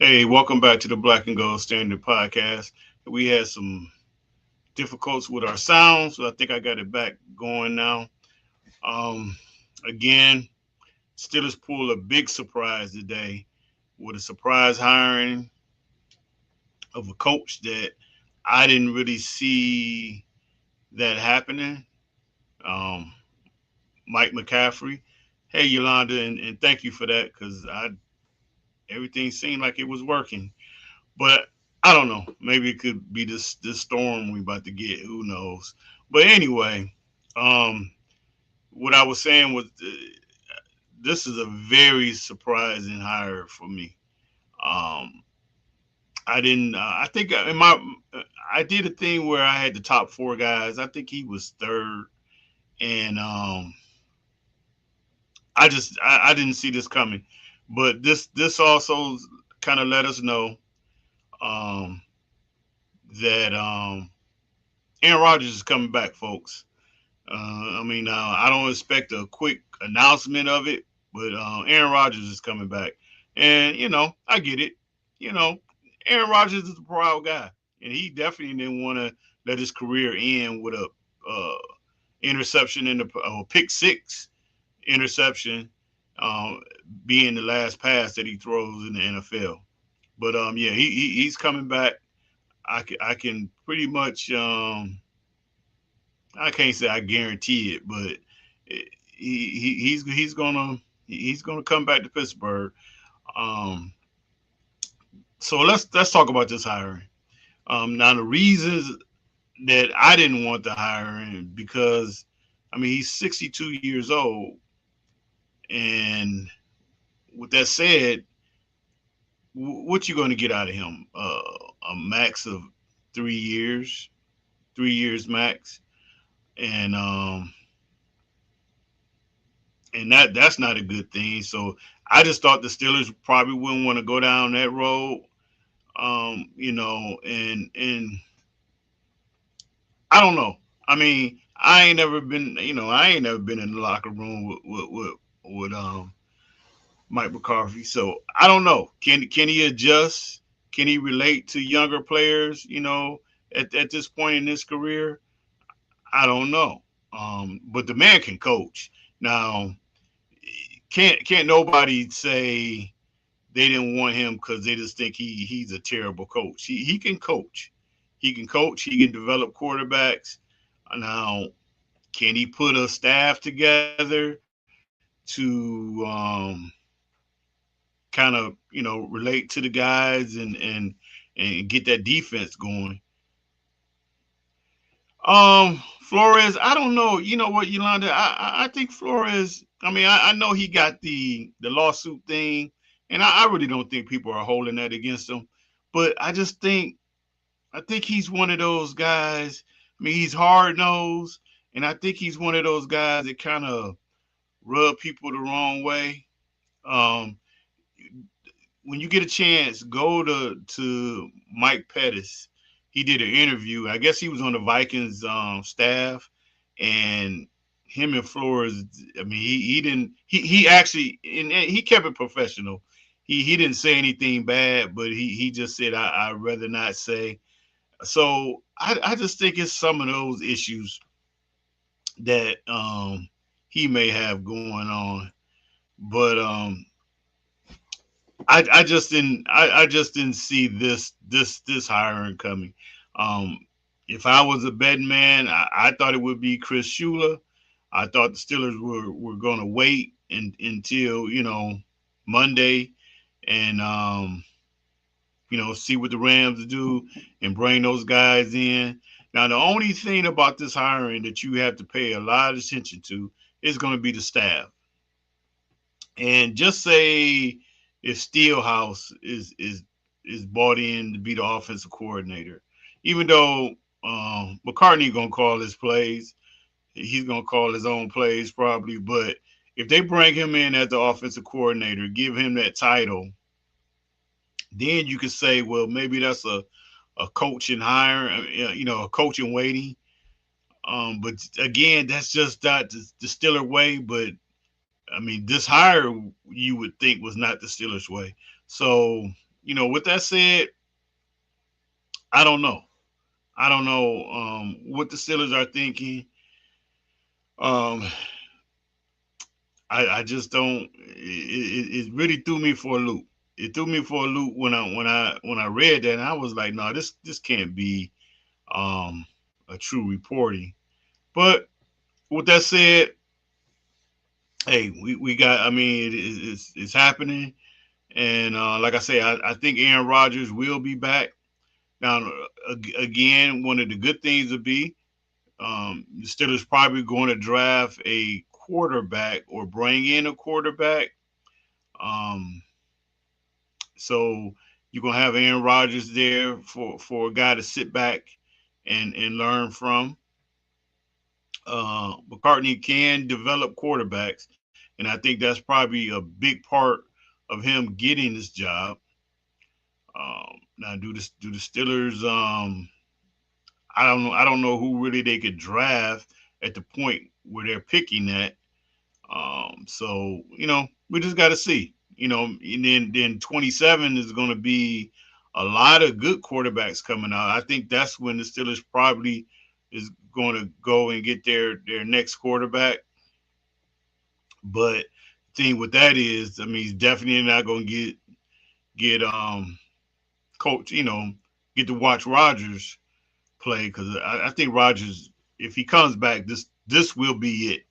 Hey, welcome back to the Black and Gold Standard Podcast. We had some difficulties with our sound, so I think I got it back going now. Um, Again, Steelers pulled a big surprise today with a surprise hiring of a coach that I didn't really see that happening. Um, Mike McCaffrey. Hey, Yolanda, and thank you for that because I everything seemed like it was working. But I don't know. Maybe it could be this storm we about to get. Who knows? But anyway, um, what I was saying was this is a very surprising hire for me. Um, I didn't. I think in my I did a thing where I had the top four guys. I think he was third, and I didn't see this coming. But this also kind of let us know um, that Aaron Rodgers is coming back, folks. I don't expect a quick announcement of it, but Aaron Rodgers is coming back, and I get it. You know, Aaron Rodgers is a proud guy, and he definitely didn't want to let his career end with a interception in the pick six interception, um, being the last pass that he throws in the NFL. But yeah, he's coming back. I can pretty much I can't say I guarantee it, but he's gonna come back to Pittsburgh. Um, so let's talk about this hiring. Now the reasons that I didn't want to hire him because he's 62 years old, and with that said, what you going to get out of him? A max of 3 years, 3 years max, and that's not a good thing. So I just thought the Steelers probably wouldn't want to go down that road. And I don't know. I ain't never been in the locker room with Mike McCarthy. So I don't know. Can he adjust? Can he relate to younger players? At this point in his career, I don't know. But the man can coach. Now, can't nobody say they didn't want him because they just think he's a terrible coach. He can coach. He can coach. He can develop quarterbacks. Now, can he put a staff together to kind of relate to the guys and get that defense going? Flores, I don't know. You know what, Yolanda? I think Flores. I know he got the lawsuit thing, and I really don't think people are holding that against him. But I think he's one of those guys. He's hard nosed, and I think he's one of those guys that kind of rub people the wrong way. Um, when you get a chance, go to Mike Pettis. He did an interview. I guess he was on the Vikings staff, and him and Flores. He didn't. He actually and he kept it professional. He didn't say anything bad, but he just said I'd rather not say. So I just think it's some of those issues that he may have going on, but I just didn't see this hiring coming. Um, if I was a betting man, I thought it would be Chris Shula. I thought the Steelers were going to wait until Monday and see what the Rams do and bring those guys in. Now the only thing about this hiring that you have to pay a lot of attention to is going to be the staff. And just say if Steelhouse is bought in to be the offensive coordinator, even though McCartney gonna call his plays, he's gonna call his own plays probably. But if they bring him in as the offensive coordinator, give him that title, then you could say, well, maybe that's a coaching hire, a coaching waiting. But again, that's just not the Steeler way. But this hire you would think was not the Steelers way. So With that said, I don't know. I don't know what the Steelers are thinking. Um, I just don't. It really threw me for a loop. It threw me for a loop when I read that, and I was like, no, this can't be um, a true reporting. But with that said, hey, we got. I mean, it's happening, and like I say, I think Aaron Rodgers will be back. Now, again, one of the good things would be the Steelers probably going to draft a quarterback or bring in a quarterback. Um, so you're gonna have Aaron Rodgers there for a guy to sit back and learn from. McCarthy can develop quarterbacks, and I think that's probably a big part of him getting this job. Now, do the Steelers? I don't know who really they could draft at the point where they're picking at. So we just got to see. And then 27 is going to be a lot of good quarterbacks coming out. I think that's when the Steelers probably is going to go and get their next quarterback. But the thing with that is, I mean, he's definitely not going to get coach. Get to watch Rodgers play because I think Rodgers, if he comes back, this will be it.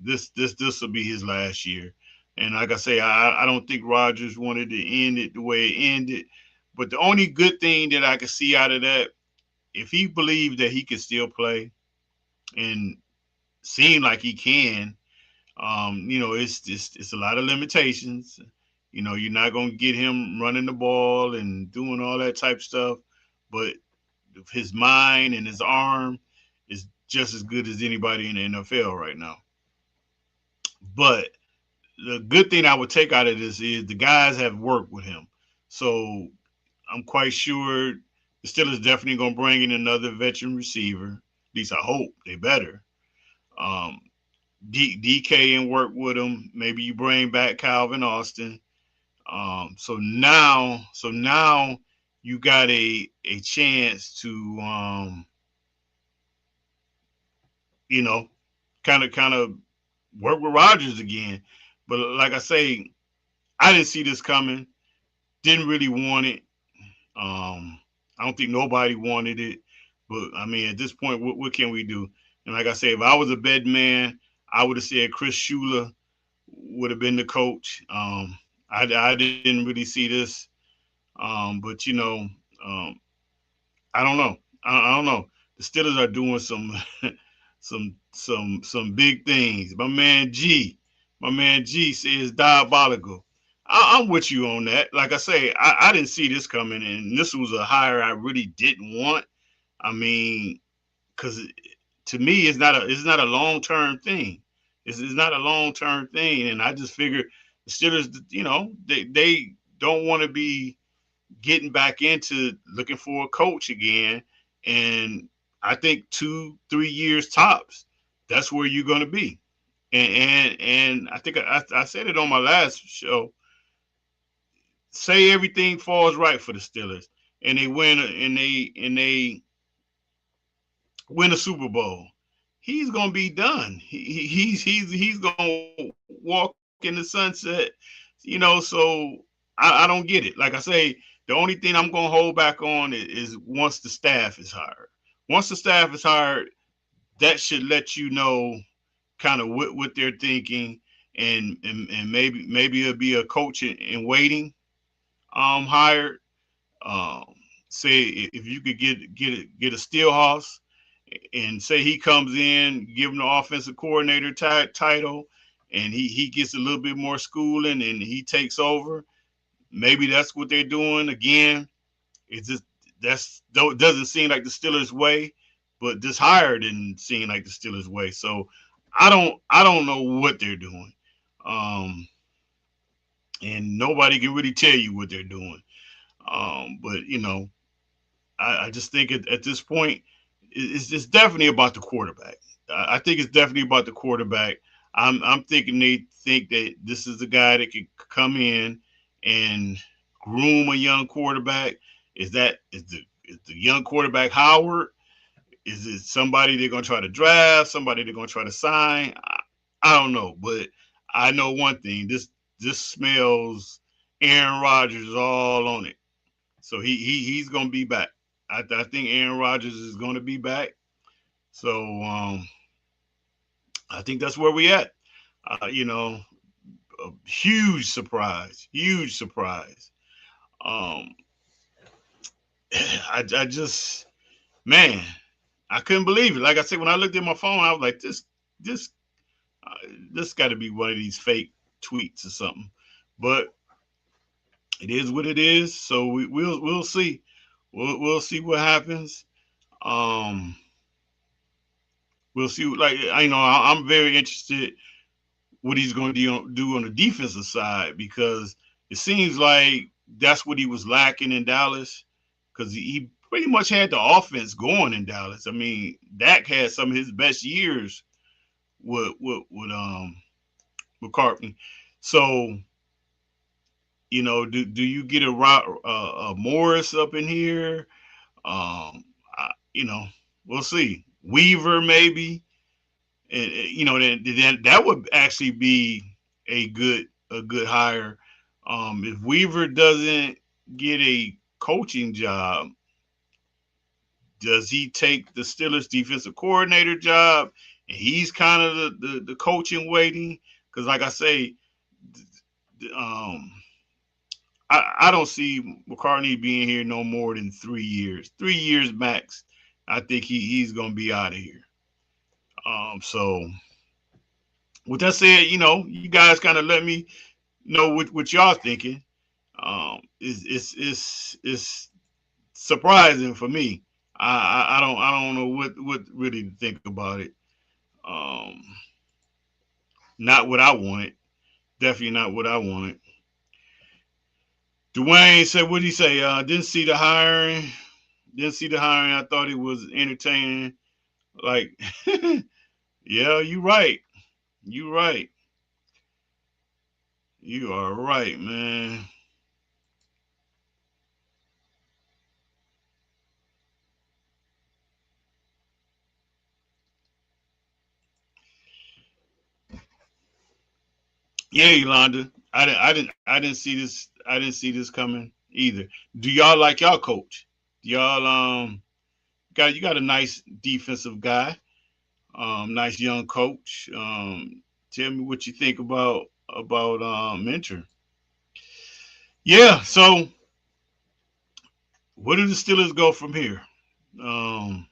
This will be his last year. And like I say, I don't think Rodgers wanted to end it the way it ended. But the only good thing that I could see out of that, if he believed that he could still play and seem like he can, it's a lot of limitations. You're not gonna get him running the ball and doing all that type of stuff, but his mind and his arm is just as good as anybody in the NFL right now. But the good thing I would take out of this is the guys have worked with him. So I'm quite sure the Steelers definitely going to bring in another veteran receiver. At least I hope they better. Um, DK and work with him. Maybe you bring back Calvin Austin. So now you got a chance to you know kind of work with Rodgers again. But like I say, I didn't see this coming. Didn't really want it. I don't think nobody wanted it. But I mean, at this point, what can we do? And like I say, if I was a bed man, I would have said Chris Shula would have been the coach. I didn't really see this. But I don't know. I don't know. The Steelers are doing some some big things. My man G says diabolical. I'm with you on that. Like I say, I didn't see this coming, and this was a hire I really didn't want. I mean, because to me, it's not a long term thing. It's not a long term thing, and I just figured the Steelers, they don't want to be getting back into looking for a coach again, and I think 2-3 years tops. That's where you're going to be. And I think I said it on my last show. Say everything falls right for the Steelers, and they win a Super Bowl. He's gonna be done. He's gonna walk in the sunset. So I don't get it. Like I say, the only thing I'm gonna hold back on is once the staff is hired. Once the staff is hired, that should let you know kind of what they're thinking, and maybe it'll be a coach in waiting hired. Um, say if you could get a Steelhouse and say he comes in, give him the offensive coordinator title, and he gets a little bit more schooling and he takes over. Maybe that's what they're doing. Again, it's just that's doesn't seem like the Steelers' way, but this hire didn't seem like the Steelers' way. So I don't know what they're doing, um, and nobody can really tell you what they're doing. But I just think at this point, it's definitely about the quarterback. I think it's definitely about the quarterback. I'm thinking they think that this is the guy that could come in and groom a young quarterback? Is the young quarterback Howard? Is it somebody they're gonna try to draft? Somebody they're gonna try to sign? I don't know, but I know one thing: this smells Aaron Rodgers all on it. So he's gonna be back. I think Aaron Rodgers is gonna be back. So I think that's where we at. You know, a huge surprise, huge surprise. Um, I just, man, I couldn't believe it. Like I said, when I looked at my phone, I was like, this uh, this got to be one of these fake tweets or something. But it is what it is. So we'll see. We'll see what happens. Um, we'll see. Like I'm very interested what he's going to do on the defensive side because it seems like that's what he was lacking in Dallas because he pretty much had the offense going in Dallas. I mean, Dak had some of his best years with McCarthy. So do you get a Morris up in here? You know, we'll see. Weaver maybe, and that would actually be a good hire. If Weaver doesn't get a coaching job, does he take the Steelers defensive coordinator job? And he's kind of the coaching waiting because, like I say, um, I don't see McCartney being here no more than 3 years. 3 years max. I think he's gonna be out of here. So with that said, you guys kind of let me know what y'all thinking. It's surprising for me. I don't know what really to think about it. Um, Not what I wanted. Definitely not what I wanted. Dwayne said, what did he say? Didn't see the hiring. Didn't see the hiring. I thought it was entertaining. Like, yeah, you right. You right. You are right, man. Yeah, Yolanda. I didn't see this. I didn't see this coming either. Do y'all like y'all coach? Y'all you got a nice defensive guy, nice young coach. Tell me what you think about Mentor. Yeah. So where do the Steelers go from here? Um,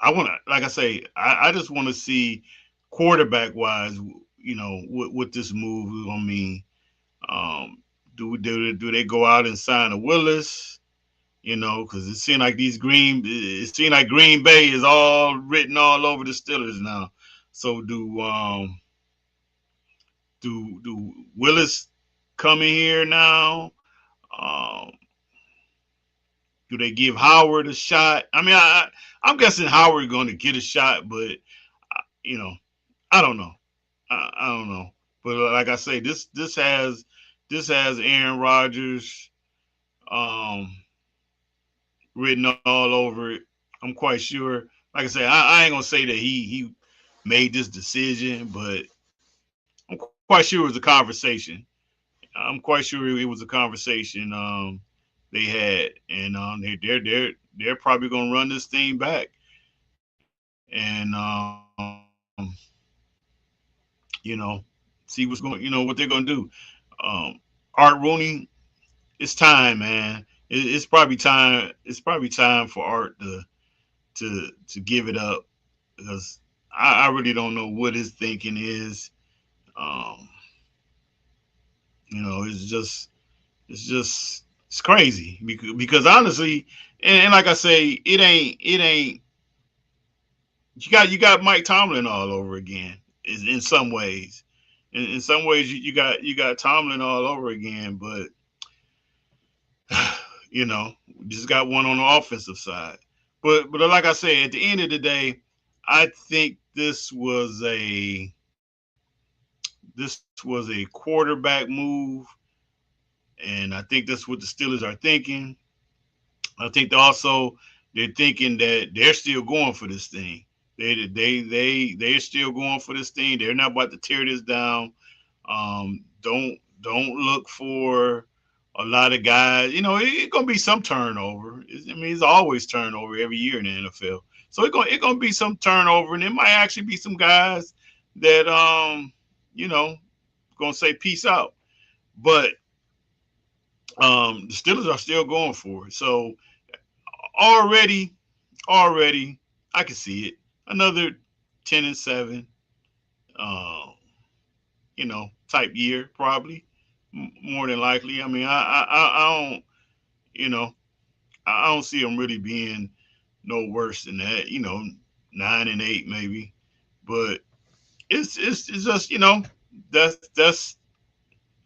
I want to, like I say, I just want to see quarterback wise, what this move is gonna mean. Um, do they go out and sign a Willis? Because it seems like Green Bay is all written all over the Steelers now. So do Willis come in here now? Um, do they give Howard a shot? I mean, I'm guessing Howard going to get a shot, but you know, I don't know. I don't know. But like I say, this has Aaron Rodgers um, written all over it. I'm quite sure. Like I said, I ain't gonna say that he made this decision, but I'm quite sure it was a conversation. I'm quite sure it was a conversation they had, and they're probably gonna run this thing back, and you know see what's going, what they're gonna do. Art Rooney, it's time, man. It's probably time. It's probably time for Art to give it up because I really don't know what his thinking is. Um, it's crazy because honestly, and like I say, it ain't. You got Mike Tomlin all over again. In some ways, in some ways you got Tomlin all over again, but just got one on the offensive side. But like I say, at the end of the day, I think this was a quarterback move And I think that's what the Steelers are thinking. I think they're thinking that they're still going for this thing. They're still going for this thing. They're not about to tear this down. Don't look for a lot of guys. It's gonna be some turnover. It's always turnover every year in the NFL. So it's gonna be some turnover, and it might actually be some guys that you know gonna say peace out. But the Steelers are still going for it. So already, already, I can see it. Another 10-7, uh, type year probably, more than likely. I mean, I don't, you know, I don't see them really being no worse than that. 9-8 maybe, but it's just that's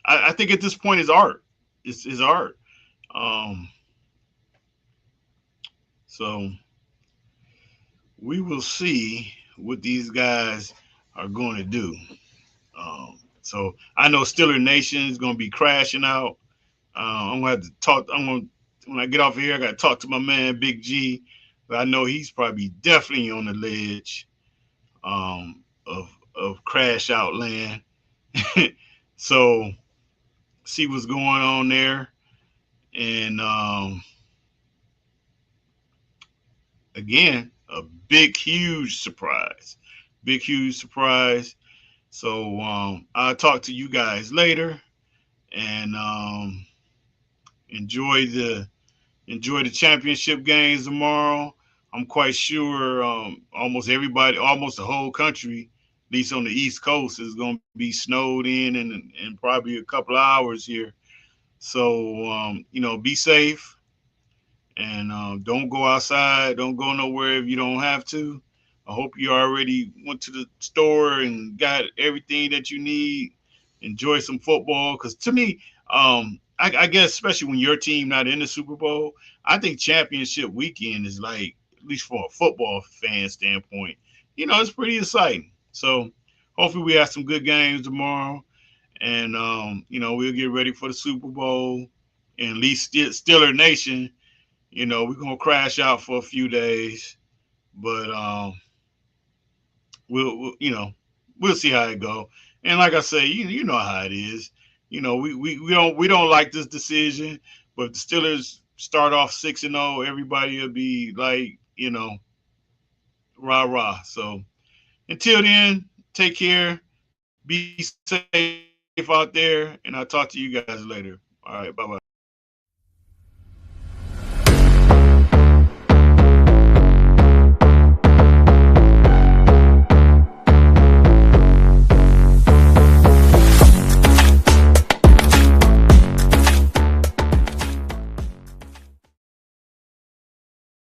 I think at this point it's art. It's art. Um, so we will see what these guys are going to do. So I know Steeler Nation is going to be crashing out. I'm going to have to talk. When I get off of here, I got to talk to my man Big G. But I know he's probably definitely on the ledge of crash out land. So see what's going on there, and again, a big huge surprise. So I'll talk to you guys later, and enjoy the enjoy the championship games tomorrow. I'm quite sure almost the whole country, at least on the East Coast, is going to be snowed in probably a couple of hours here. So be safe, and don't go outside. Don't go nowhere if you don't have to. I hope you already went to the store and got everything that you need. Enjoy some football, because to me, I guess especially when your team not in the Super Bowl, I think championship weekend is like, at least from a football fan standpoint, it's pretty exciting. So hopefully we have some good games tomorrow, and we'll get ready for the Super Bowl. And at least Steeler Nation, we're gonna crash out for a few days, but we'll see how it go. And like I say, you know how it is. We don't like this decision, but if the Steelers start off 6-0, everybody will be like, rah rah. So until then, take care, be safe out there, and I'll talk to you guys later. All right, bye bye.